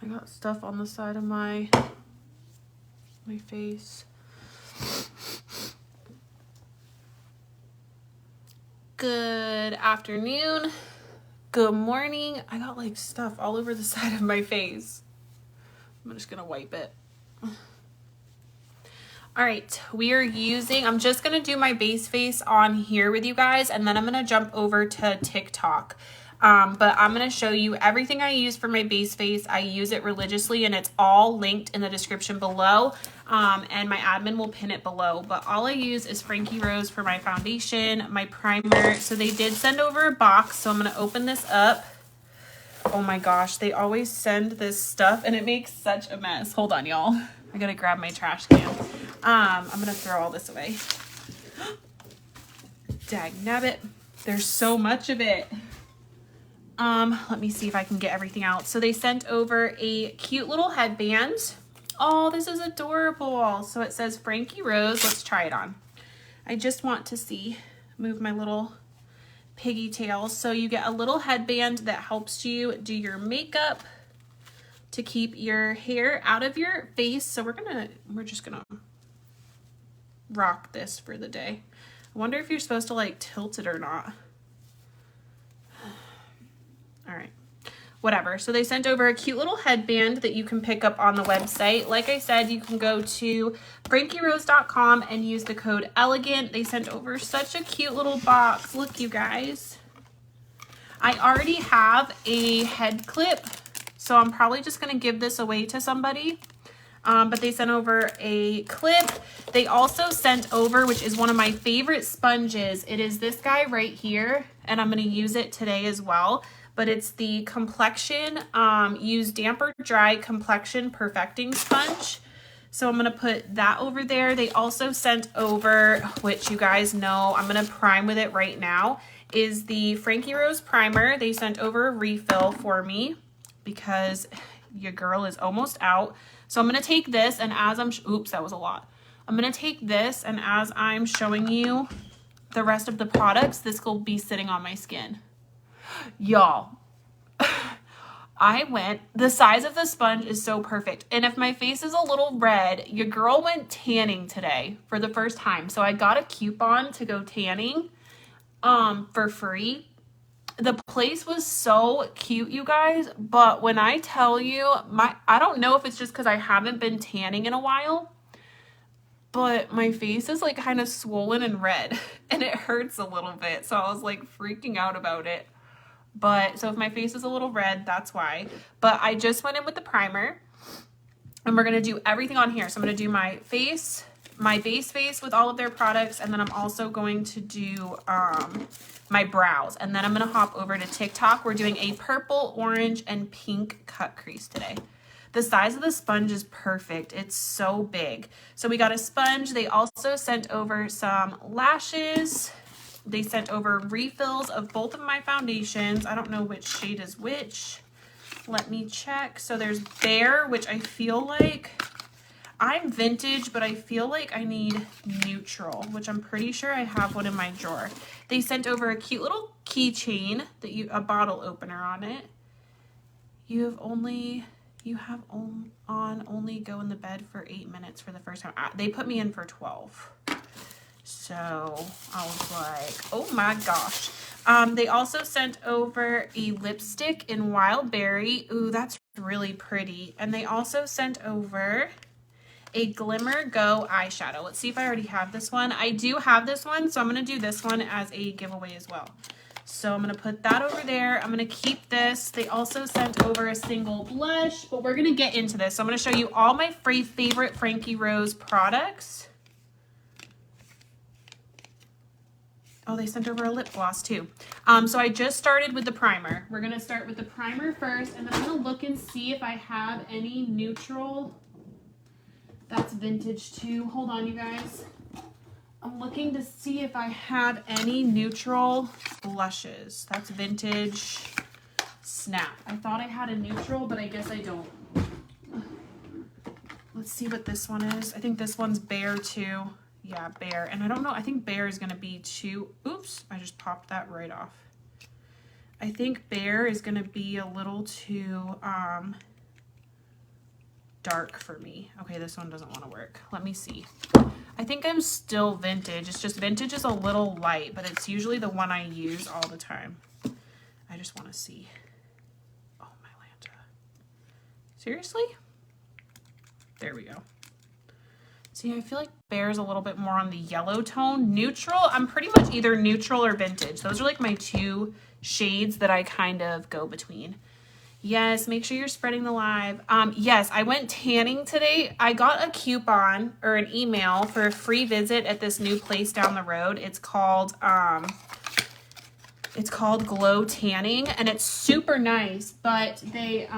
I got stuff on the side of my face. Good afternoon. Good morning. I got like stuff all over the side of my face. I'm just gonna wipe it. All right, I'm just gonna do my base face on here with you guys, and then I'm gonna jump over to TikTok. But I'm gonna show you everything I use for my base face. I use it religiously, and it's all linked in the description below. And my admin will pin it below. But all I use is Frankie Rose for my foundation, my primer. So they did send over a box, so I'm gonna open this up. Oh my gosh, they always send this stuff, and it makes such a mess. Hold on, y'all. I gotta grab my trash can. I'm gonna throw all this away. Dagnabbit. There's so much of it. Let me see if I can get everything out. So they sent over a cute little headband. Oh, this is adorable. So it says Frankie Rose. Let's try it on. I just want to see, move my little piggy tails. So you get a little headband that helps you do your makeup to keep your hair out of your face. So we're just gonna rock this for the day. I wonder if you're supposed to like tilt it or not. All right, whatever. So they sent over a cute little headband that you can pick up on the website. Like I said, you can go to frankierose.com and use the code ELEGANT. They sent over such a cute little box. Look, you guys. I already have a head clip, so I'm probably just gonna give this away to somebody. But they sent over a clip. They also sent over, which is one of my favorite sponges. It is this guy right here, and I'm gonna use it today as well. But it's the Complexion Use Damper Dry Complexion Perfecting Sponge. So I'm gonna put that over there. They also sent over, which you guys know, I'm gonna prime with it right now, is the Frankie Rose Primer. They sent over a refill for me because your girl is almost out. So I'm gonna take this, and as oops, that was a lot. I'm gonna take this, and as I'm showing you the rest of the products, this will be sitting on my skin. Y'all, the size of the sponge is so perfect. And if my face is a little red, your girl went tanning today for the first time. So I got a coupon to go tanning for free. The place was so cute, you guys. But when I tell you, I don't know if it's just because I haven't been tanning in a while, but my face is like kind of swollen and red and it hurts a little bit. So I was like freaking out about it. But so if my face is a little red, that's why. But I just went in with the primer, and we're going to do everything on here. So I'm going to do my face, my base face with all of their products. And then I'm also going to do my brows. And then I'm going to hop over to TikTok. We're doing a purple, orange, and pink cut crease today. The size of the sponge is perfect. It's so big. So we got a sponge. They also sent over some lashes. They sent over refills of both of my foundations. I don't know which shade is which. Let me check. So there's Bare, which I feel like, I'm vintage, but I feel like I need neutral, which I'm pretty sure I have one in my drawer. They sent over a cute little keychain that a bottle opener on it. You have only go in the bed for 8 minutes for the first time. They put me in for 12. So I was like, oh my gosh. They also sent over a lipstick in Wild Berry. Ooh, that's really pretty. And they also sent over a Glimmer Go eyeshadow. Let's see if I already have this one. I do have this one, so I'm going to do this one as a giveaway as well. So I'm going to put that over there. I'm going to keep this. They also sent over a single blush, but we're going to get into this. So I'm going to show you all my favorite Frankie Rose products. Oh, they sent over a lip gloss too. So I just started with the primer. We're going to start with the primer first, and then I'm going to look and see if I have any neutral. That's vintage too. Hold on, you guys. I'm looking to see if I have any neutral blushes. That's vintage. Snap. I thought I had a neutral, but I guess I don't. Let's see what this one is. I think this one's Bare too. Yeah, Bare. And I don't know. I think Bare is going to be too. Oops. I just popped that right off. I think Bare is going to be a little too dark for me. Okay, this one doesn't want to work. Let me see. I think I'm still vintage. It's just vintage is a little light, but it's usually the one I use all the time. I just want to see. Oh, my Lanta. Seriously? There we go. See, I feel like Bear's a little bit more on the yellow tone. Neutral, I'm pretty much either neutral or vintage. Those are like my two shades that I kind of go between. Yes, make sure you're spreading the live. Yes, I went tanning today. I got a coupon or an email for a free visit at this new place down the road. It's called Glow Tanning, and it's super nice, but they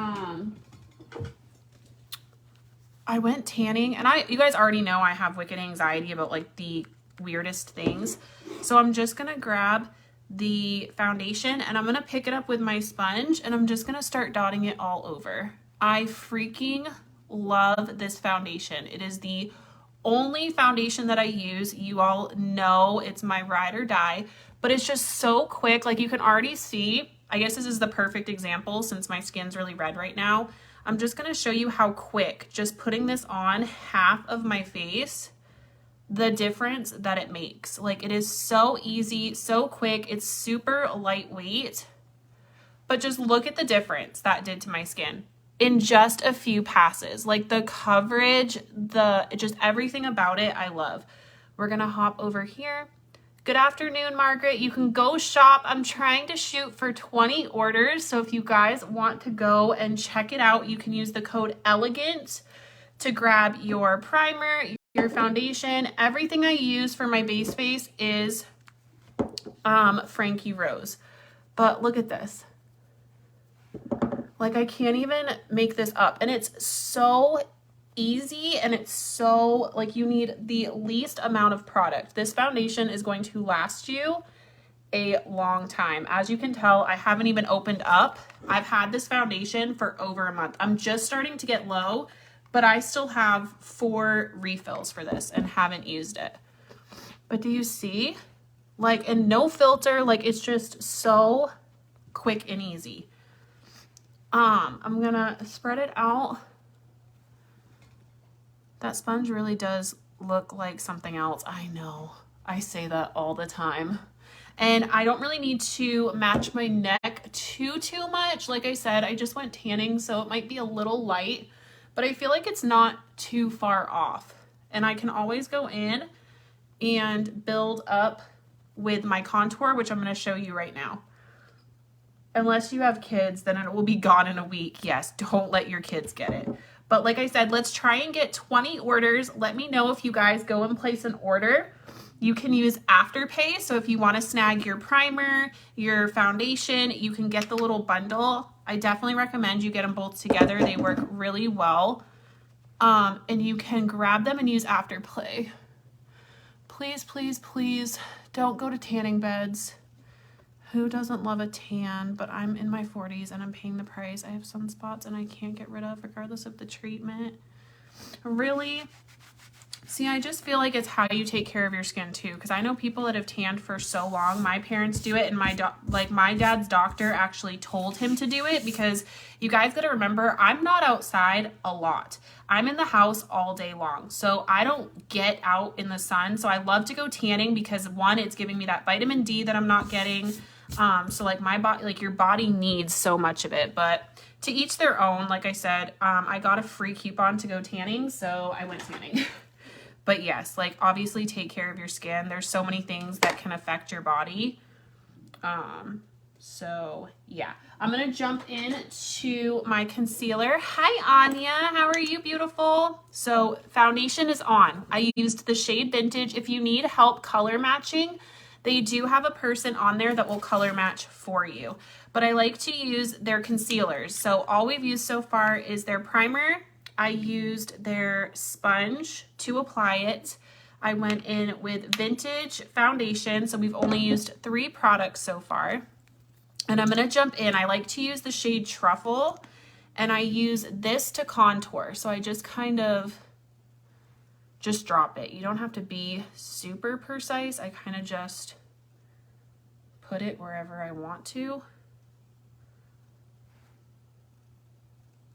I went tanning, and you guys already know I have wicked anxiety about like the weirdest things. So I'm just gonna grab the foundation and I'm gonna pick it up with my sponge and I'm just gonna start dotting it all over. I freaking love this foundation. It is the only foundation that I use. You all know it's my ride or die, but it's just so quick. Like you can already see, I guess this is the perfect example since my skin's really red right now. I'm just gonna show you how quick just putting this on half of my face, the difference that it makes. Like it is so easy, so quick. It's super lightweight, but just look at the difference that did to my skin in just a few passes. Like the coverage, just everything about it, I love. We're gonna hop over here. Good afternoon, Margaret. You can go shop. I'm trying to shoot for 20 orders. So if you guys want to go and check it out, you can use the code ELEGANT to grab your primer, your foundation. Everything I use for my base face is Frankie Rose. But look at this. Like I can't even make this up. And it's so easy and it's so like you need the least amount of product. This foundation is going to last you a long time. As you can tell, I haven't even opened up. I've had this foundation for over a month. I'm just starting to get low, but I still have 4 refills for this and haven't used it. But do you see? Like, and no filter, like it's just so quick and easy. I'm gonna spread it out. That sponge really does look like something else. I know, I say that all the time. And I don't really need to match my neck too much. Like I said, I just went tanning, so it might be a little light, but I feel like it's not too far off. And I can always go in and build up with my contour, which I'm going to show you right now. Unless you have kids, then it will be gone in a week. Yes, don't let your kids get it. But like I said, let's try and get 20 orders. Let me know if you guys go and place an order. You can use Afterpay. So if you want to snag your primer, your foundation, you can get the little bundle. I definitely recommend you get them both together. They work really well. And you can grab them and use Afterpay. Please, please, please don't go to tanning beds. Who doesn't love a tan? But I'm in my 40s and I'm paying the price. I have sunspots and I can't get rid of regardless of the treatment. Really? See, I just feel like it's how you take care of your skin too, because I know people that have tanned for so long. My parents do it, and my dad's doctor actually told him to do it, because you guys got to remember, I'm not outside a lot. I'm in the house all day long, so I don't get out in the sun. So I love to go tanning because, one, it's giving me that vitamin D that I'm not getting. So like my body, like your body needs so much of it, but to each their own. Like I said, I got a free coupon to go tanning, so I went tanning. But yes, like obviously take care of your skin. There's so many things that can affect your body. So yeah, I'm going to jump into my concealer. Hi, Anya. How are you, beautiful? So foundation is on. I used the shade Vintage. If you need help color matching, they do have a person on there that will color match for you. But I like to use their concealers. So all we've used so far is their primer. I used their sponge to apply it. I went in with Vintage foundation. So we've only used 3 products so far. And I'm going to jump in. I like to use the shade Truffle, and I use this to contour. So I just kind of just drop it. You don't have to be super precise. I kind of just put it wherever I want to.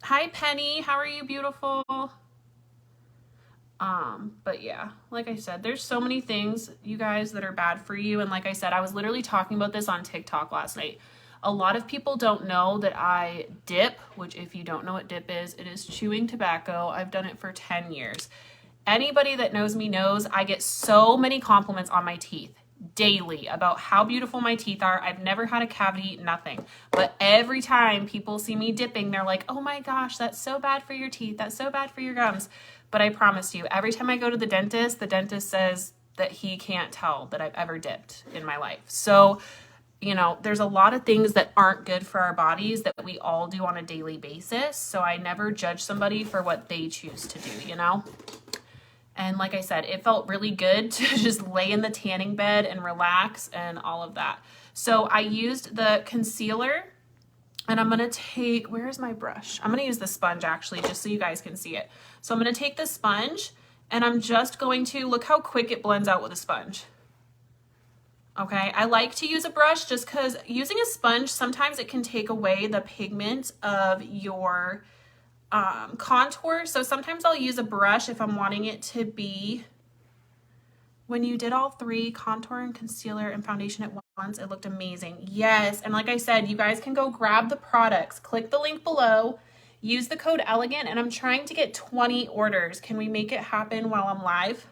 Hi, Penny. How are you, beautiful? But yeah, like I said, there's so many things, you guys, that are bad for you. And like I said, I was literally talking about this on TikTok last night. A lot of people don't know that I dip, which if you don't know what dip is, it is chewing tobacco. I've done it for 10 years. Anybody that knows me knows I get so many compliments on my teeth daily about how beautiful my teeth are. I've never had a cavity, nothing. But every time people see me dipping, they're like, oh my gosh, that's so bad for your teeth. That's so bad for your gums. But I promise you, every time I go to the dentist says that he can't tell that I've ever dipped in my life. So, you know, there's a lot of things that aren't good for our bodies that we all do on a daily basis. So I never judge somebody for what they choose to do, you know? And like I said, it felt really good to just lay in the tanning bed and relax and all of that. So I used the concealer, and I'm going to take, where's my brush? I'm going to use the sponge actually, just so you guys can see it. So I'm going to take the sponge, and I'm just going to, look how quick it blends out with a sponge. Okay, I like to use a brush just because using a sponge, sometimes it can take away the pigment of your contour. So sometimes I'll use a brush if I'm wanting it to be, when you did all three, contour and concealer and foundation at once, it looked amazing. Yes, and like I said, you guys can go grab the products. Click the link below, use the code ELEGANT, and I'm trying to get 20 orders. Can we make it happen while I'm live?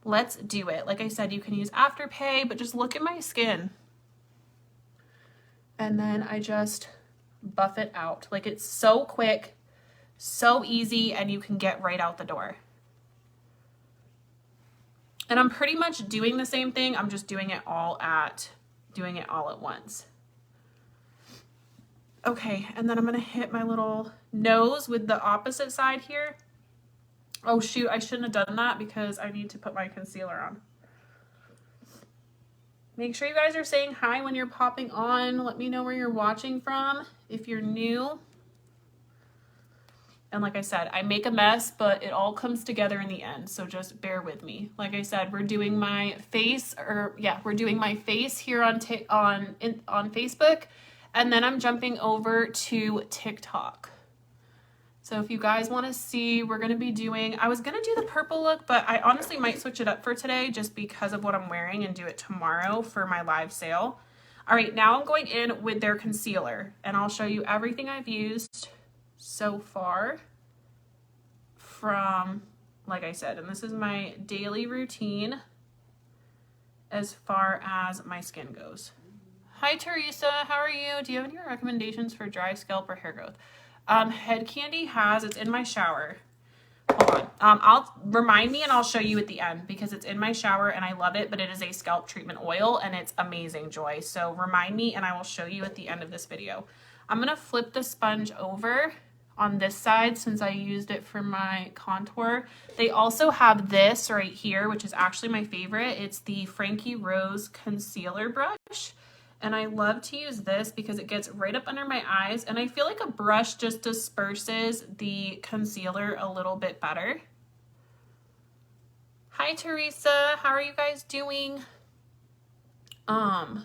Let's do it. Like I said, you can use Afterpay, but just look at my skin. And then I just buff it out. Like, it's so quick, so easy, and you can get right out the door. And I'm pretty much doing the same thing. I'm just doing it all at once. Okay, and then I'm gonna hit my little nose with the opposite side here. Oh shoot, I shouldn't have done that because I need to put my concealer on. Make sure you guys are saying hi when you're popping on. Let me know where you're watching from if you're new. And like I said, I make a mess, but it all comes together in the end. So just bear with me. Like I said, we're doing my face, we're doing my face here on Facebook, and then I'm jumping over to TikTok. So if you guys want to see, we're going to be doing, I was going to do the purple look, but I honestly might switch it up for today just because of what I'm wearing and do it tomorrow for my live sale. All right, now I'm going in with their concealer, and I'll show you everything I've used so far from, like I said, and this is my daily routine as far as my skin goes. Hi Teresa, how are you? Do you have any recommendations for dry scalp or hair growth? Head Candy has, it's in my shower. Hold on. I'll remind me and I'll show you at the end because it's in my shower and I love it, but it is a scalp treatment oil and it's amazing, Joy. So remind me and I will show you at the end of this video. I'm going to flip the sponge over on this side since I used it for my contour. They also have this right here, which is actually my favorite. It's the Frankie Rose concealer brush. And I love to use this because it gets right up under my eyes. And I feel like a brush just disperses the concealer a little bit better. Hi, Teresa. How are you guys doing? I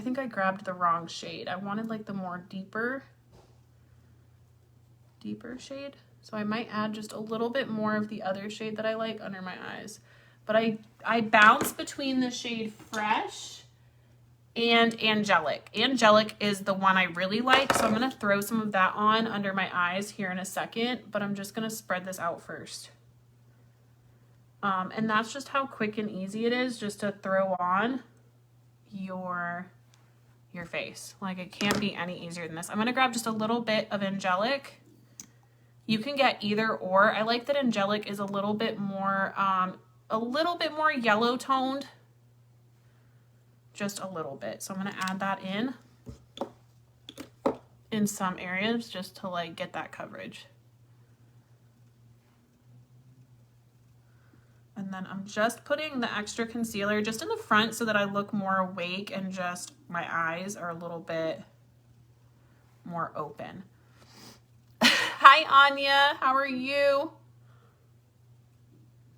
think I grabbed the wrong shade. I wanted like the more deeper shade. So I might add just a little bit more of the other shade that I like under my eyes. But I bounce between the shade Fresh and Angelic. Angelic is the one I really like, so I'm going to throw some of that on under my eyes here in a second, but I'm just going to spread this out first. And that's just how quick and easy it is just to throw on your face. Like, it can't be any easier than this. I'm going to grab just a little bit of Angelic. You can get either or. I like that Angelic is a little bit more yellow toned. Just a little bit. So I'm going to add that in some areas just to like get that coverage. And then I'm just putting the extra concealer just in the front so that I look more awake and just my eyes are a little bit more open. Hi, Anya. How are you?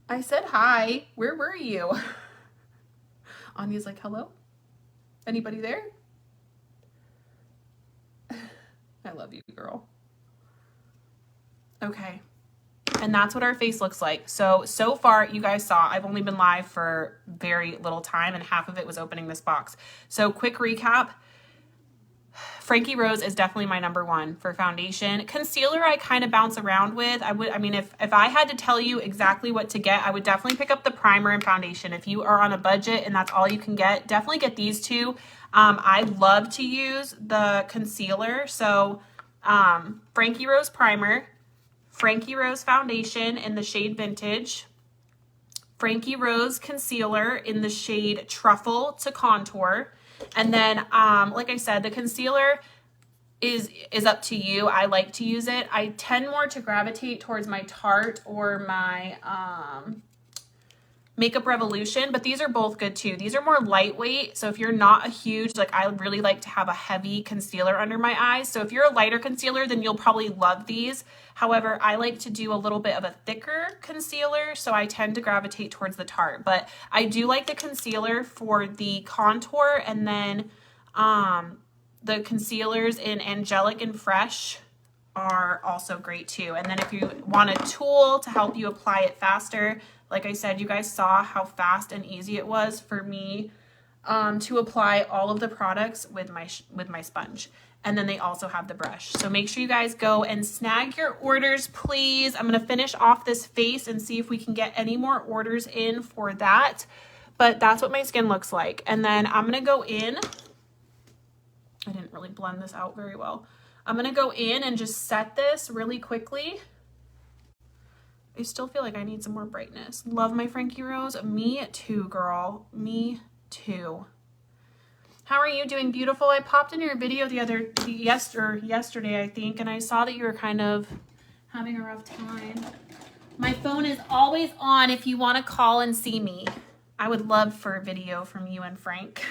I said hi. Where were you? Anya's like, hello? Anybody there? I love you, girl. Okay. And that's what our face looks like. So far, you guys saw, I've only been live for very little time and half of it was opening this box. So quick recap. Frankie Rose is definitely my number one for foundation. Concealer, I kind of bounce around with. I mean, if I had to tell you exactly what to get, I would definitely pick up the primer and foundation. If you are on a budget and that's all you can get, definitely get these two. I love to use the concealer. So Frankie Rose primer, Frankie Rose foundation in the shade Vintage, Frankie Rose concealer in the shade Truffle to Contour. And then, like I said, the concealer is up to you. I like to use it. I tend more to gravitate towards my Tarte or my Makeup Revolution, but these are both good too. These are more lightweight. So if you're not a huge, like I really like to have a heavy concealer under my eyes. So if you're a lighter concealer, then you'll probably love these. However, I like to do a little bit of a thicker concealer, so I tend to gravitate towards the Tarte. But I do like the concealer for the contour, and then the concealers in Angelic and Fresh are also great too. And then if you want a tool to help you apply it faster, like I said, you guys saw how fast and easy it was for me to apply all of the products with my sponge. And then they also have the brush. So make sure you guys go and snag your orders, please. I'm gonna finish off this face and see if we can get any more orders in for that. But that's what my skin looks like. And then I'm gonna go in. I didn't really blend this out very well. I'm gonna go in and just set this really quickly. I still feel like I need some more brightness. Love my Frankie Rose. Me too, girl. Me too. How are you doing, beautiful? I popped in your video yesterday, I think, and I saw that you were kind of having a rough time. My phone is always on if you want to call and see me. I would love for a video from you and Frank.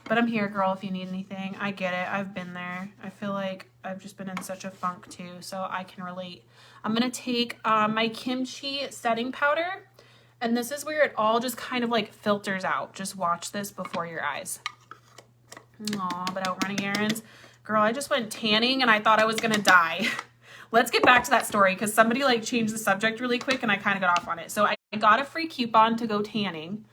But I'm here, girl, if you need anything. I get it. I've been there. I feel like I've just been in such a funk too, so I can relate. I'm going to take my Kimchi setting powder. And this is where it all just kind of like filters out. Just watch this before your eyes. Aw, but out running errands. Girl, I just went tanning and I thought I was going to die. Let's get back to that story because somebody like changed the subject really quick and I kind of got off on it. So I got a free coupon to go tanning.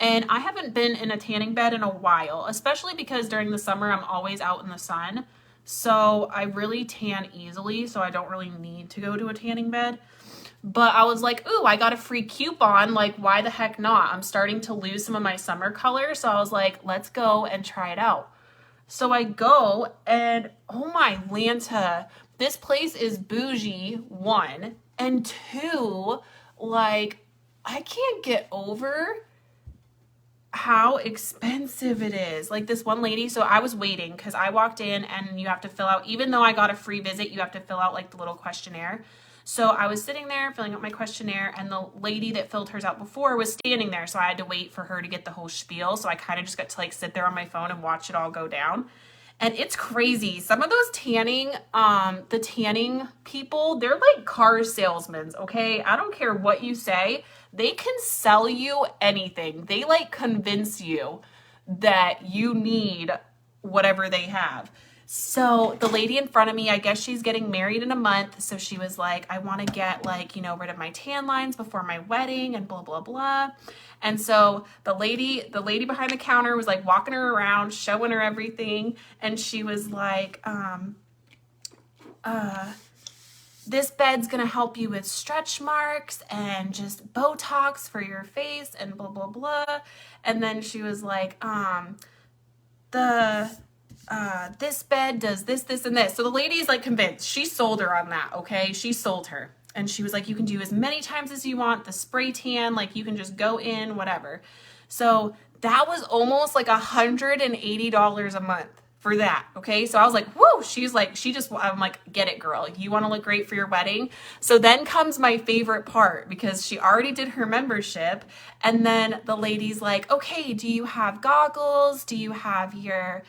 And I haven't been in a tanning bed in a while, especially because during the summer I'm always out in the sun. So I really tan easily, so I don't really need to go to a tanning bed. But I was like, ooh, I got a free coupon. Like, why the heck not? I'm starting to lose some of my summer color. So I was like, let's go and try it out. So I go and, oh my Lanta, this place is bougie, one. And two, like, I can't get over how expensive it is. Like this one lady, so I was waiting because I walked in and you have to fill out, even though I got a free visit, you have to fill out like the little questionnaire. So I was sitting there filling out my questionnaire and the lady that filled hers out before was standing there. So I had to wait for her to get the whole spiel. So I kind of just got to like sit there on my phone and watch it all go down. And it's crazy. Some of those tanning, the tanning people, they're like car salesmen, okay? I don't care what you say. They can sell you anything. They like convince you that you need whatever they have. So the lady in front of me, I guess she's getting married in a month. So she was like, I want to get like, you know, rid of my tan lines before my wedding and blah, blah, blah. And so the lady behind the counter was like walking her around, showing her everything. And she was like, this bed's going to help you with stretch marks and just Botox for your face and blah, blah, blah. And then she was like, this bed does this, this, and this. So the lady's like convinced. She sold her on that, okay? She sold her. And she was like, you can do as many times as you want, the spray tan, like you can just go in, whatever. So that was almost like $180 a month for that, okay? So I was like, whoa, she's like, I'm like, get it, girl. You want to look great for your wedding? So then comes my favorite part because she already did her membership. And then the lady's like, okay, do you have goggles? Do you have your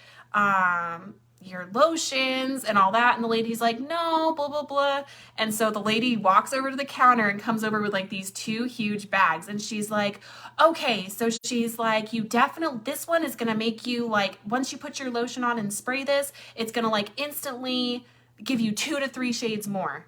lotions and all that? And the lady's like, no, blah, blah, blah. And so the lady walks over to the counter and comes over with like these two huge bags. And she's like, okay, so she's like, this one is going to make you like, once you put your lotion on and spray this, it's going to like instantly give you 2 to 3 shades more.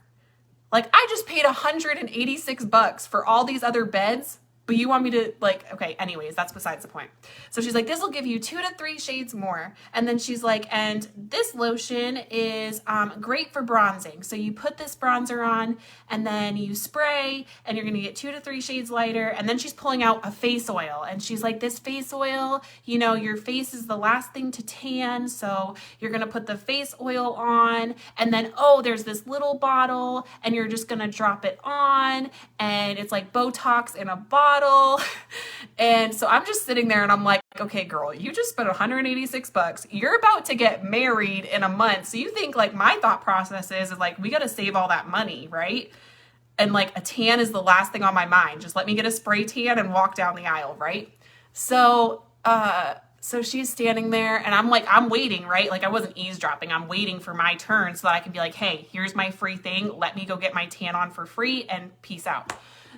Like, I just paid $186 for all these other beds, but you want me to, like, okay, anyways, that's besides the point. So she's like, this will give you 2 to 3 shades more. And then she's like, and this lotion is great for bronzing. So you put this bronzer on and then you spray and you're gonna get 2 to 3 shades lighter. And then she's pulling out a face oil and she's like, this face oil, you know, your face is the last thing to tan. So you're gonna put the face oil on and then, oh, there's this little bottle and you're just gonna drop it on and it's like Botox in a bottle. And so I'm just sitting there and I'm like, okay, girl, you just spent $186. You're about to get married in a month. So you think like my thought process is like, we got to save all that money, right? And like a tan is the last thing on my mind. Just let me get a spray tan and walk down the aisle, right? So, so she's standing there and I'm like, I'm waiting, right? Like I wasn't eavesdropping. I'm waiting for my turn so that I can be like, hey, here's my free thing. Let me go get my tan on for free and peace out.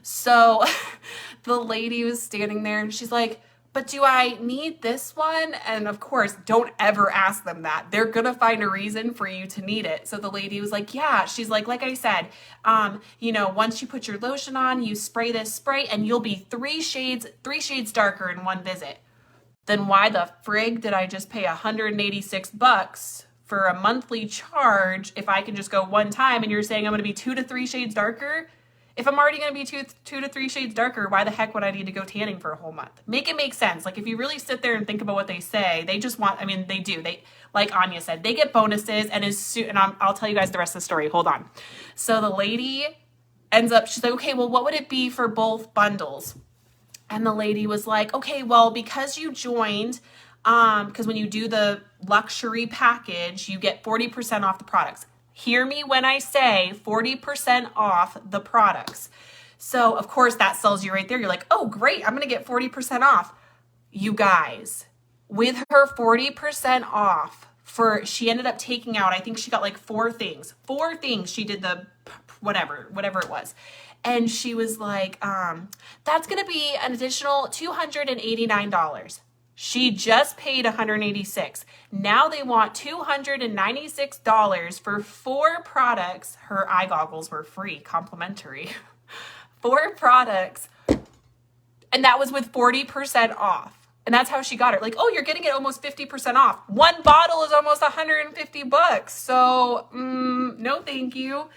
So the lady was standing there and she's like, but do I need this one? And of course, don't ever ask them that. They're going to find a reason for you to need it. So the lady was like, yeah, she's like I said, you know, once you put your lotion on, you spray this spray and you'll be 3 shades darker in one visit. Then why the frig did I just pay $186 for a monthly charge if I can just go one time and you're saying I'm going to be 2 to 3 shades darker? If I'm already going to be 2 to 3 shades darker, why the heck would I need to go tanning for a whole month? Make it make sense. Like if you really sit there and think about what they say, they just want, I mean, they do. They, like Anya said, they get bonuses and I'll tell you guys the rest of the story. Hold on. So the lady ends up, she's like, okay, well, what would it be for both bundles? And the lady was like, okay, well, because you joined, because when you do the luxury package, you get 40% off the products. Hear me when I say 40% off the products. So of course that sells you right there. You're like, oh great, I'm going to get 40% off. You guys, with her 40% off she ended up taking out, I think she got like 4 things. 4 things. She did the whatever it was. And she was like, that's going to be an additional $289. She just paid $186. Now they want $296 for 4 products. Her eye goggles were free, complimentary. 4 products. And that was with 40% off. And that's how she got it. Like, oh, you're getting it almost 50% off. 1 bottle is almost $150. So, no, thank you.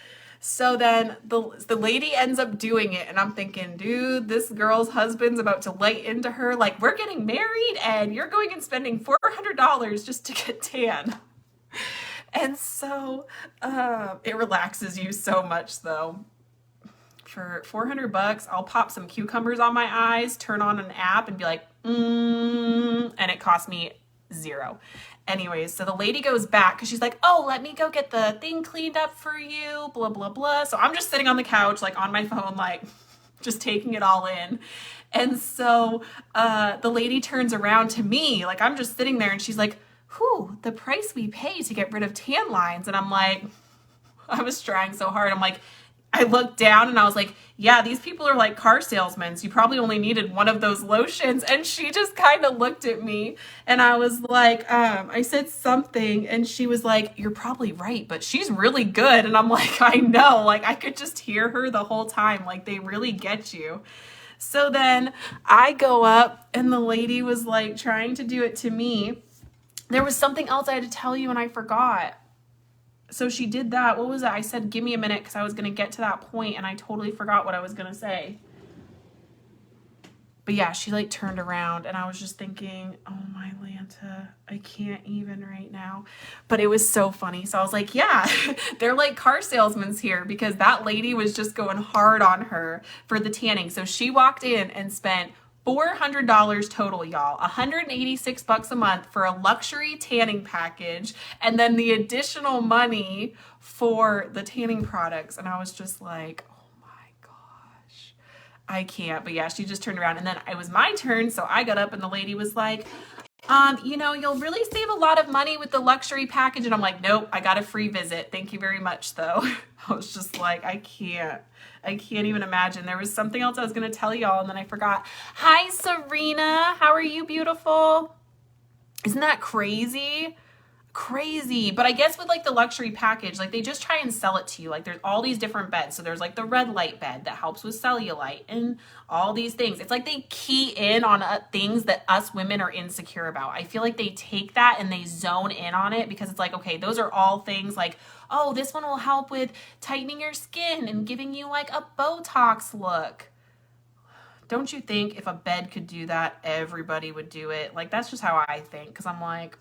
So then the lady ends up doing it and I'm thinking, dude, this girl's husband's about to lay into her. Like, we're getting married and you're going and spending $400 just to get tan. And so it relaxes you so much though. For $400, I'll pop some cucumbers on my eyes, turn on an app and be like, and it cost me $0. Anyways, so the lady goes back because she's like, oh, let me go get the thing cleaned up for you, blah, blah, blah. So I'm just sitting on the couch, like on my phone, like just taking it all in. And so the lady turns around to me, like I'm just sitting there and she's like, whew, the price we pay to get rid of tan lines. And I'm like, I was trying so hard. I'm like, I looked down and I was like, yeah, these people are like car salesmen. So you probably only needed one of those lotions. And she just kind of looked at me and I was like, I said something and she was like, you're probably right, but she's really good. And I'm like, I know, like I could just hear her the whole time. Like they really get you. So then I go up and the lady was like trying to do it to me. There was something else I had to tell you and I forgot. So she did that. What was it? I said, give me a minute because I was going to get to that point and I totally forgot what I was going to say. But yeah, she like turned around and I was just thinking, oh my Lanta, I can't even right now. But it was so funny. So I was like, yeah, they're like car salesmen here because that lady was just going hard on her for the tanning. So she walked in and spent $400 total, y'all. $186 a month for a luxury tanning package and then the additional money for the tanning products. And I was just like, oh my gosh, I can't. But yeah, she just turned around and then it was my turn. So I got up and the lady was like, you know, you'll really save a lot of money with the luxury package. And I'm like, nope, I got a free visit. Thank you very much though. I was just like, I can't even imagine. There was something else I was going to tell y'all and then I forgot. Hi, Serena. How are you, beautiful? Isn't that crazy? crazy. But I guess with like the luxury package, like they just try and sell it to you. Like there's all these different beds. So there's like the red light bed that helps with cellulite and all these things. It's like they key in on things that us women are insecure about. I feel like they take that and they zone in on it because it's like, okay, those are all things like, oh, this one will help with tightening your skin and giving you like a Botox look. Don't you think if a bed could do that, everybody would do it? Like, that's just how I think. Because I'm like,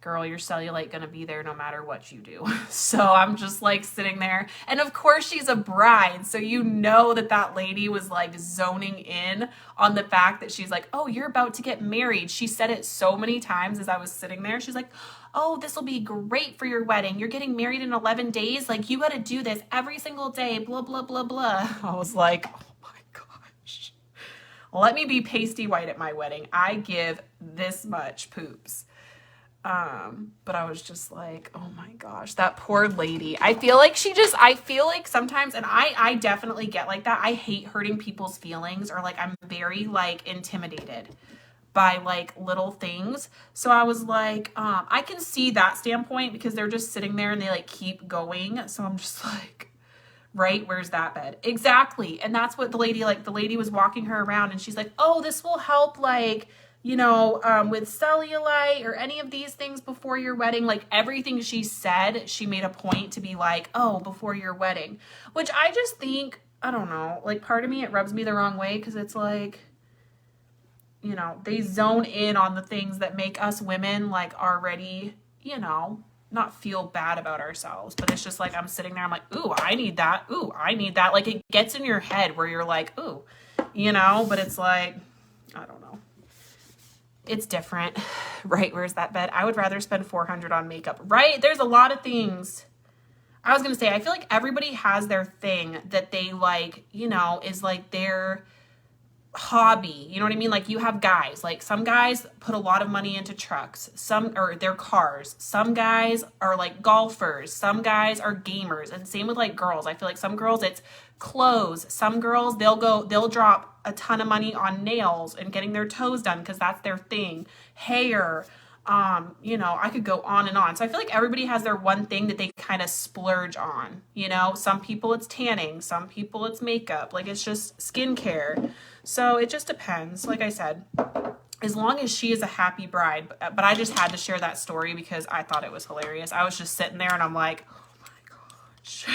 girl, your cellulite gonna be there no matter what you do. So I'm just like sitting there. And of course she's a bride. So you know that that lady was like zoning in on the fact that she's like, oh, you're about to get married. She said it so many times as I was sitting there. She's like, oh, this will be great for your wedding. You're getting married in 11 days. Like, you got to do this every single day, blah, blah, blah, blah. I was like, oh my gosh. Let me be pasty white at my wedding. I give this much poops. But I was just like, oh my gosh, that poor lady. I feel like sometimes, and I definitely get like that. I hate hurting people's feelings, or like, I'm very like intimidated by like little things. So I was like, I can see that standpoint because they're just sitting there and they like keep going. So I'm just like, right, where's that bed? Exactly. And that's what the lady was walking her around and she's like, oh, this will help like, you know, with cellulite or any of these things before your wedding. Like everything she said, she made a point to be like, oh, before your wedding, which I just think, I don't know, like part of me, it rubs me the wrong way because it's like, you know, they zone in on the things that make us women like already, you know, not feel bad about ourselves. But it's just like, I'm sitting there, I'm like, ooh, I need that. Ooh, I need that. Like it gets in your head where you're like, ooh, you know, but it's like, I don't know. It's different, right? Where's that bed? I would rather spend $400 on makeup, right? There's a lot of things. I was going to say, I feel like everybody has their thing that they like, you know, is like their hobby. You know what I mean? Like you have guys, like some guys put a lot of money into trucks, or their cars. Some guys are like golfers. Some guys are gamers. And same with like girls. I feel like some girls, it's clothes. Some girls, they'll drop a ton of money on nails and getting their toes done because that's their thing. Hair, you know, I could go on and on. So I feel like everybody has their one thing that they kind of splurge on. You know, some people it's tanning, some people it's makeup, like it's just skincare. So it just depends. Like I said, as long as she is a happy bride, but I just had to share that story because I thought it was hilarious. I was just sitting there and I'm like, oh my gosh.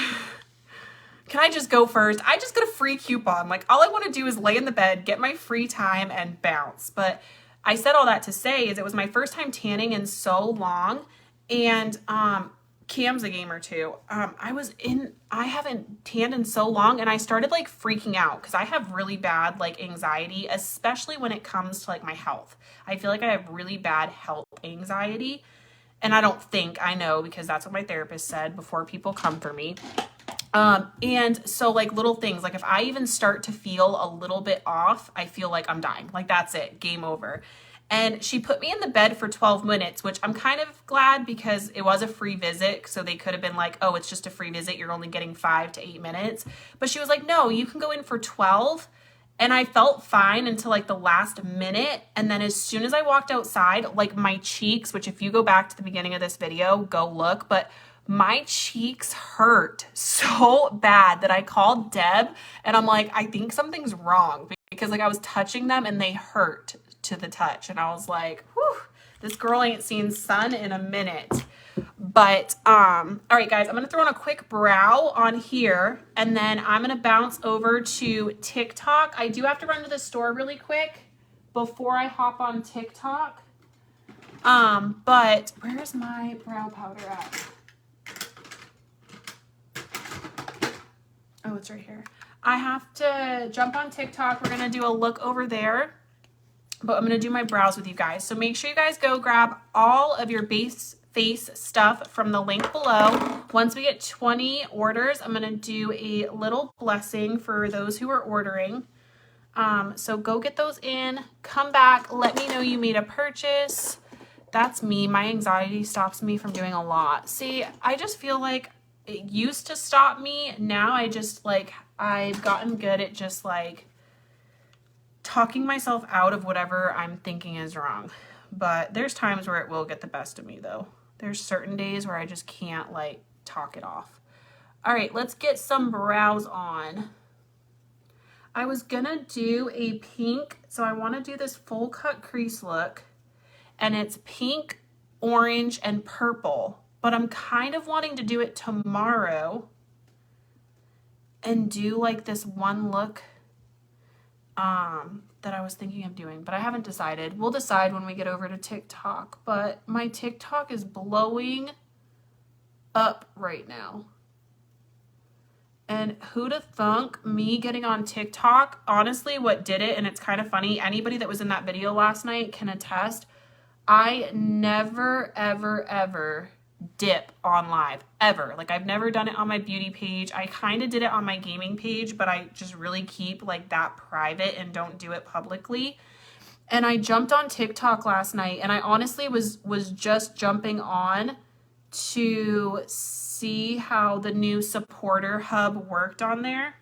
Can I just go first? I just got a free coupon. Like all I want to do is lay in the bed, get my free time and bounce. But I said all that to say is it was my first time tanning in so long. And Cam's a gamer too. I haven't tanned in so long and I started like freaking out because I have really bad like anxiety, especially when it comes to like my health. I feel like I have really bad health anxiety. And I know because that's what my therapist said before people come for me. And so like little things, like if I even start to feel a little bit off, I feel like I'm dying. Like that's it, game over. And she put me in the bed for 12 minutes, which I'm kind of glad because it was a free visit. So they could have been like, oh, it's just a free visit. You're only getting 5 to 8 minutes. But she was like, no, you can go in for 12. And I felt fine until like the last minute. And then as soon as I walked outside, like my cheeks, which if you go back to the beginning of this video, go look, but my cheeks hurt so bad that I called Deb and I'm like, I think something's wrong because like I was touching them and they hurt to the touch. And I was like, whew, this girl ain't seen sun in a minute. But, all right, guys, I'm going to throw on a quick brow on here and then I'm going to bounce over to TikTok. I do have to run to the store really quick before I hop on TikTok. But where's my brow powder at? Oh, it's right here. I have to jump on TikTok. We're going to do a look over there, but I'm going to do my brows with you guys. So make sure you guys go grab all of your base face stuff from the link below. Once we get 20 orders, I'm going to do a little blessing for those who are ordering. So go get those in, come back, let me know you made a purchase. That's me. My anxiety stops me from doing a lot. See, I just feel like it used to stop me. Now I just like, I've gotten good at just like talking myself out of whatever I'm thinking is wrong. but there's times where it will get the best of me though. There's certain days where I just can't like talk it off. All right, let's get some brows on. I was gonna do a pink, so I wanna do this full cut crease look, and it's pink, orange, and purple, but I'm kind of wanting to do it tomorrow and do like this one look that I was thinking of doing, but I haven't decided. We'll decide when we get over to TikTok, but my TikTok is blowing up right now. And who'da thunk me getting on TikTok? Honestly, what did it, and it's kind of funny, anybody that was in that video last night can attest, I never, ever, ever dip on live, ever. Like, I've never done it on my beauty page. I kind of did it on my gaming page, but I just really keep like that private and don't do it publicly. And I jumped on TikTok last night, and I honestly was just jumping on to see how the new supporter hub worked on there.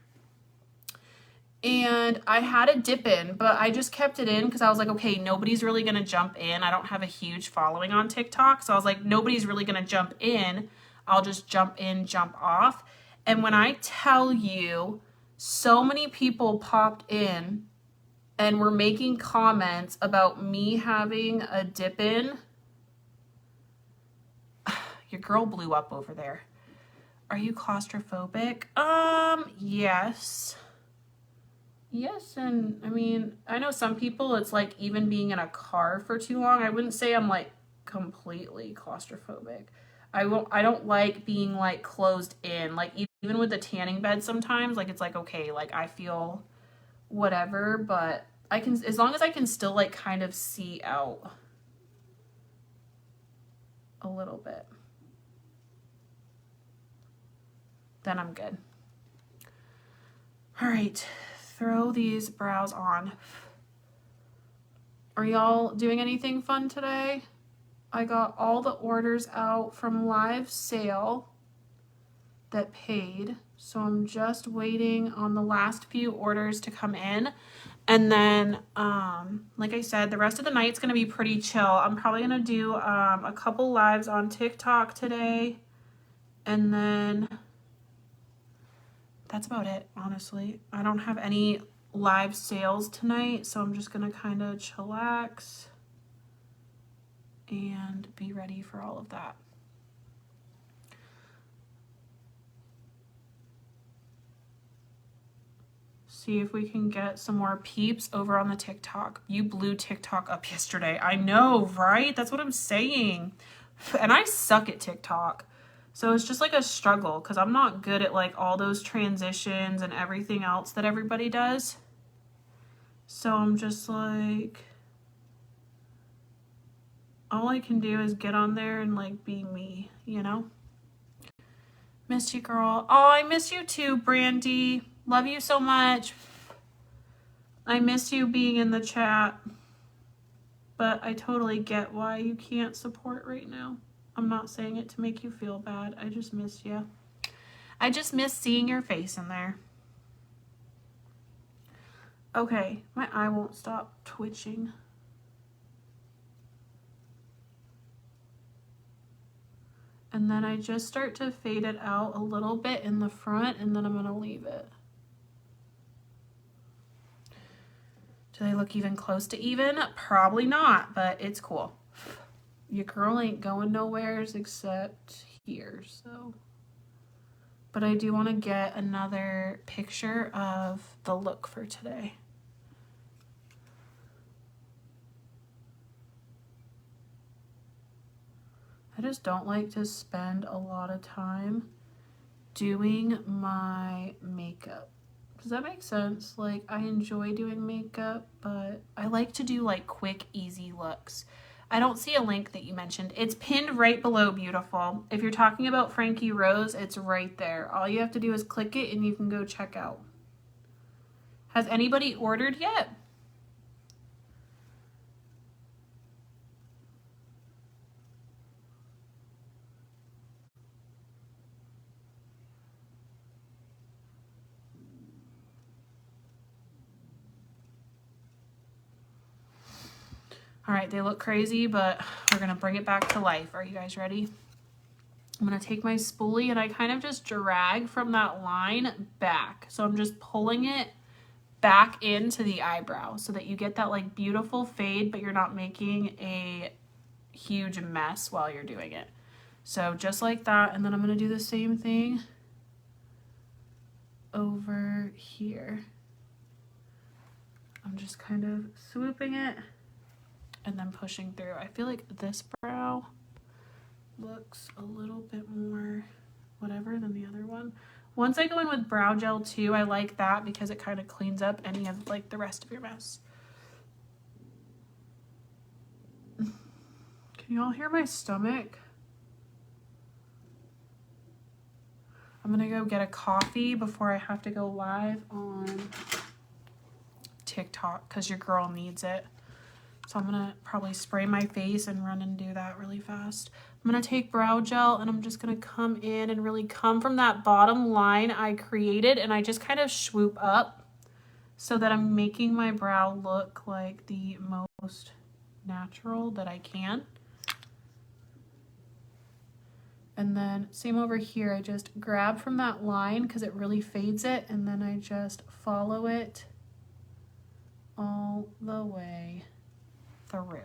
And I had a dip in, but I just kept it in because I was like, okay, nobody's really going to jump in. I don't have a huge following on TikTok. So I was like, nobody's really going to jump in. I'll just jump in, jump off. And when I tell you, so many people popped in and were making comments about me having a dip in. Your girl blew up over there. Are you claustrophobic? Yes. Yes, and I mean, I know some people, it's like even being in a car for too long. I wouldn't say I'm like completely claustrophobic. I don't like being like closed in. Like even with the tanning bed sometimes, like it's like, okay, like I feel whatever, but I can, as long as I can still like kind of see out a little bit, then I'm good. All right. Throw these brows on. Are y'all doing anything fun today? I got all the orders out from live sale that paid, so I'm just waiting on the last few orders to come in. And then, like I said, the rest of the night's gonna be pretty chill. I'm probably gonna do a couple lives on TikTok today, and then that's about it, honestly. I don't have any live sales tonight, so I'm just gonna kind of chillax and be ready for all of that. See if we can get some more peeps over on the TikTok. You blew TikTok up yesterday. I know, right? That's what I'm saying. And I suck at TikTok. So it's just like a struggle because I'm not good at like all those transitions and everything else that everybody does. So I'm just like, all I can do is get on there and like be me, you know? Miss you, girl. Oh, I miss you too, Brandy. Love you so much. I miss you being in the chat. But I totally get why you can't support right now. I'm not saying it to make you feel bad. I just miss you. I just miss seeing your face in there. Okay, my eye won't stop twitching. And then I just start to fade it out a little bit in the front, and then I'm gonna leave it. Do they look even close to even? Probably not, but it's cool. Your girl ain't going nowheres except here, so. But I do want to get another picture of the look for today. I just don't like to spend a lot of time doing my makeup. Does that make sense? Like, I enjoy doing makeup, but I like to do like quick, easy looks. I don't see a link that you mentioned. It's pinned right below, beautiful. If you're talking about Frankie Rose, it's right there. All you have to do is click it and you can go check out. Has anybody ordered yet? All right, they look crazy, but we're gonna bring it back to life. Are you guys ready? I'm gonna take my spoolie and I kind of just drag from that line back. So I'm just pulling it back into the eyebrow so that you get that like beautiful fade, but you're not making a huge mess while you're doing it. So just like that, and then I'm gonna do the same thing over here. I'm just kind of swooping it and then pushing through. I feel like this brow looks a little bit more whatever than the other one. Once I go in with brow gel too, I like that because it kind of cleans up any of like the rest of your mess. Can you all hear my stomach? I'm gonna go get a coffee before I have to go live on TikTok because your girl needs it. So I'm gonna probably spray my face and run and do that really fast. I'm gonna take brow gel and I'm just gonna come in and really come from that bottom line I created, and I just kind of swoop up so that I'm making my brow look like the most natural that I can. And then same over here, I just grab from that line because it really fades it, and then I just follow it all the way through.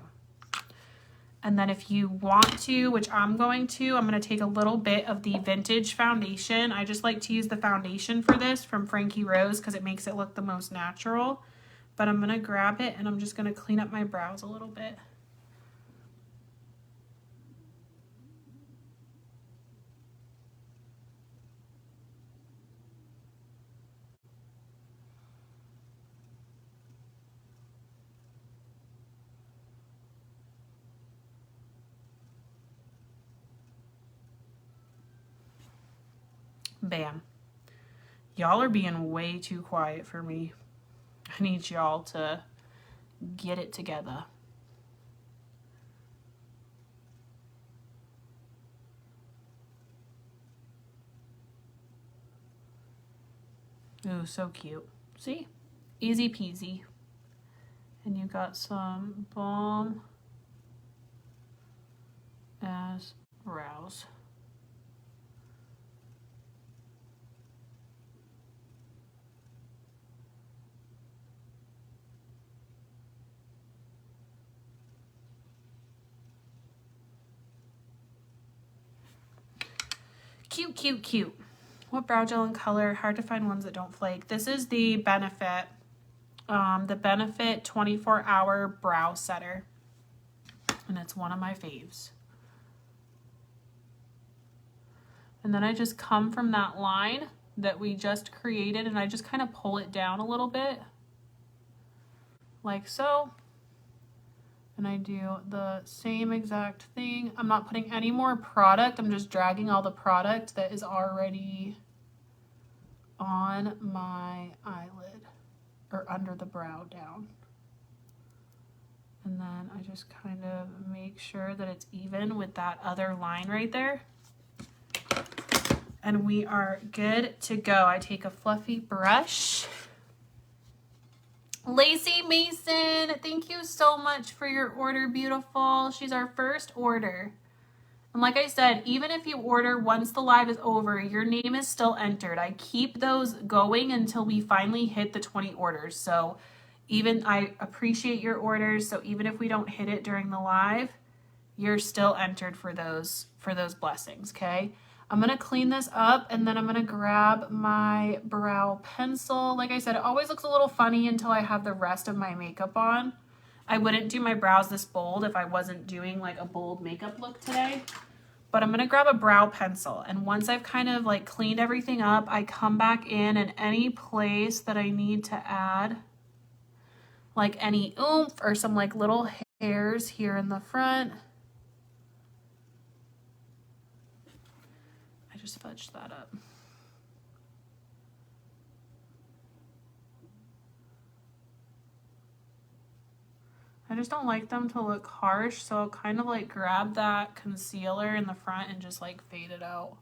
And then if you want to, which I'm going to take a little bit of the Vintage foundation. I just like to use the foundation for this from Frankie Rose because it makes it look the most natural. But I'm gonna grab it and I'm just gonna clean up my brows a little bit. Bam. Y'all are being way too quiet for me. I need y'all to get it together. Ooh, so cute. See? Easy peasy. And you got some balm as brows. Cute, cute, cute. What brow gel and color? Hard to find ones that don't flake. This is the Benefit 24-hour brow setter. And it's one of my faves. And then I just come from that line that we just created and I just kind of pull it down a little bit. Like so. And I do the same exact thing. I'm not putting any more product. I'm just dragging all the product that is already on my eyelid or under the brow down. And then I just kind of make sure that it's even with that other line right there. And we are good to go. I take a fluffy brush. Lacey Mason, thank you so much for your order, beautiful. She's our first order. And like I said, even if you order once the live is over, your name is still entered. I keep those going until we finally hit the 20 orders. So even I appreciate your orders. So even if we don't hit it during the live, you're still entered for those blessings, okay? I'm gonna clean this up and then I'm gonna grab my brow pencil. Like I said, it always looks a little funny until I have the rest of my makeup on. I wouldn't do my brows this bold if I wasn't doing like a bold makeup look today. But I'm gonna grab a brow pencil, and once I've kind of like cleaned everything up, I come back in and any place that I need to add like any oomph or some like little hairs here in the front, just fudge that up. I just don't like them to look harsh, so I'll kind of like grab that concealer in the front and just like fade it out.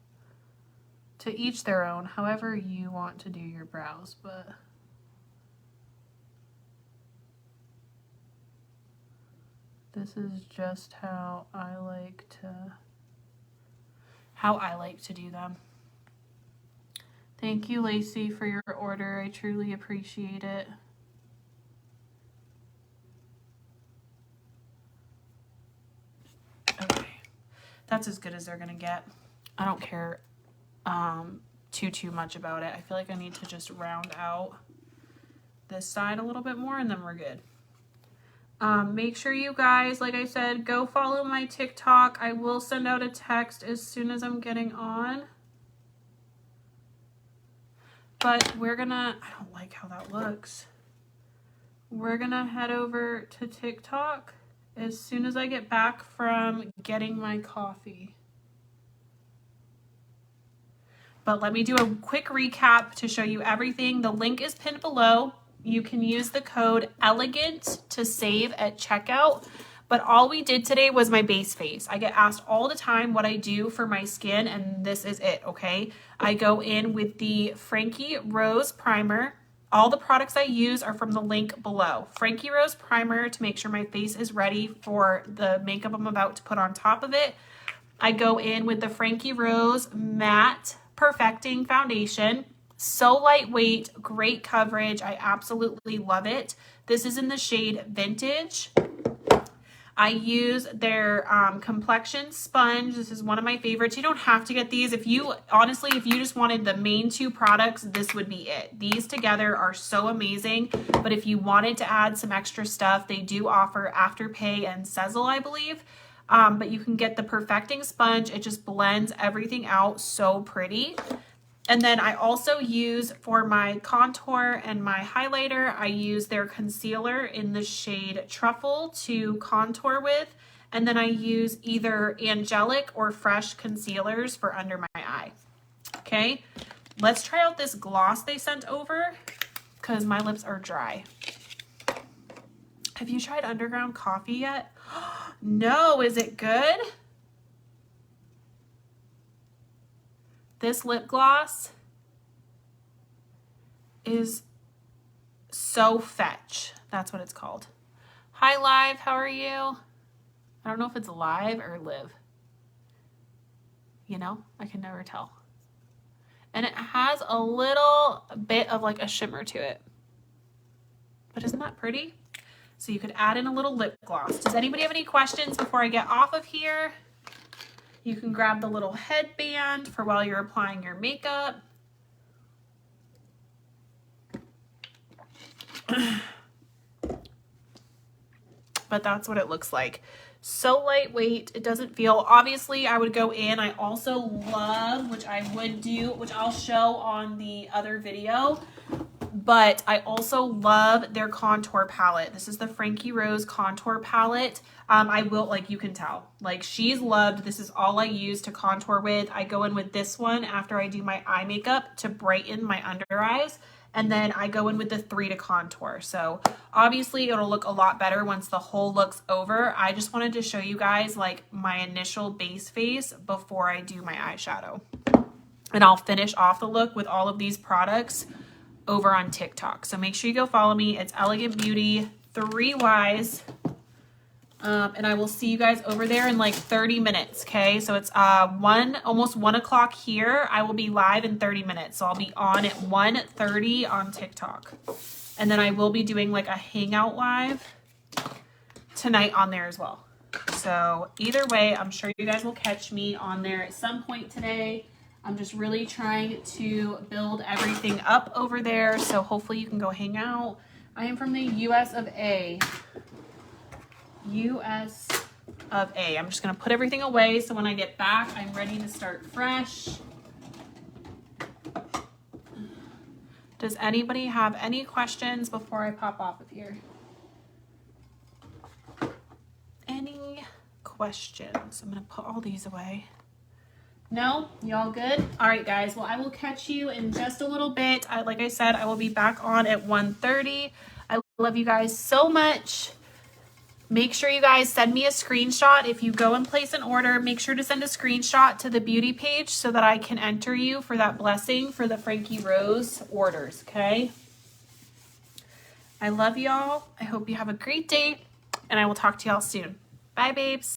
To each their own, however you want to do your brows, but This is just how I like to do them. Thank you, Lacey, for your order. I truly appreciate it. Okay, that's as good as they're gonna get. I don't care too much about it. I feel like I need to just round out this side a little bit more and then we're good. Make sure you guys, like I said, go follow my TikTok. I will send out a text as soon as I'm getting on. But we're gonna, I don't like how that looks. We're gonna head over to TikTok as soon as I get back from getting my coffee. But let me do a quick recap to show you everything. The link is pinned below. You can use the code ELEGANT to save at checkout. But all we did today was my base face. I get asked all the time what I do for my skin, and this is it, okay? I go in with the Frankie Rose Primer. All the products I use are from the link below. Frankie Rose Primer to make sure my face is ready for the makeup I'm about to put on top of it. I go in with the Frankie Rose Matte Perfecting Foundation. So lightweight, great coverage. I absolutely love it. This is in the shade Vintage. I use their complexion sponge. This is one of my favorites. You don't have to get these. Honestly, if you just wanted the main two products, this would be it. These together are so amazing. But if you wanted to add some extra stuff, they do offer Afterpay and Sezzle, I believe. But you can get the Perfecting Sponge. It just blends everything out so pretty. And then I also use for my contour and my highlighter, I use their concealer in the shade Truffle to contour with. And then I use either Angelic or Fresh concealers for under my eye. Okay, let's try out this gloss they sent over because my lips are dry. Have you tried Underground Coffee yet? No, is it good? This lip gloss is so fetch. That's what it's called. Hi, Live. How are you? I don't know if it's live or live. You know, I can never tell. And it has a little bit of like a shimmer to it. But isn't that pretty? So you could add in a little lip gloss. Does anybody have any questions before I get off of here? You can grab the little headband for while you're applying your makeup. But that's what it looks like. So lightweight, it doesn't feel, obviously I would go in. I also love, which I would do, which I'll show on the other video, but I also love their contour palette. This is the Frankie Rose contour palette. I will, like, you can tell, like, she's loved. This is all I use to contour with. I go in with this one after I do my eye makeup to brighten my under eyes. And then I go in with the 3 to contour. So obviously it'll look a lot better once the whole look's over. I just wanted to show you guys like my initial base face before I do my eyeshadow. And I'll finish off the look with all of these products over on TikTok. So make sure you go follow me. It's Elegant Beauty 3 Ys. And I will see you guys over there in like 30 minutes. Okay. So it's almost 1 o'clock here. I will be live in 30 minutes. So I'll be on at 1:30 on TikTok. And then I will be doing like a hangout live tonight on there as well. So either way, I'm sure you guys will catch me on there at some point today. I'm just really trying to build everything up over there. So hopefully you can go hang out. I am from the US of A. US of A. I'm just going to put everything away so when I get back, I'm ready to start fresh. Does anybody have any questions before I pop off of here? Any questions? I'm going to put all these away. No? Y'all good? All right, guys. Well, I will catch you in just a little bit. Like I said, I will be back on at 1:30. I love you guys so much. Make sure you guys send me a screenshot. If you go and place an order, make sure to send a screenshot to the beauty page so that I can enter you for that blessing for the Frankie Rose orders, okay? I love y'all. I hope you have a great day, and I will talk to y'all soon. Bye, babes.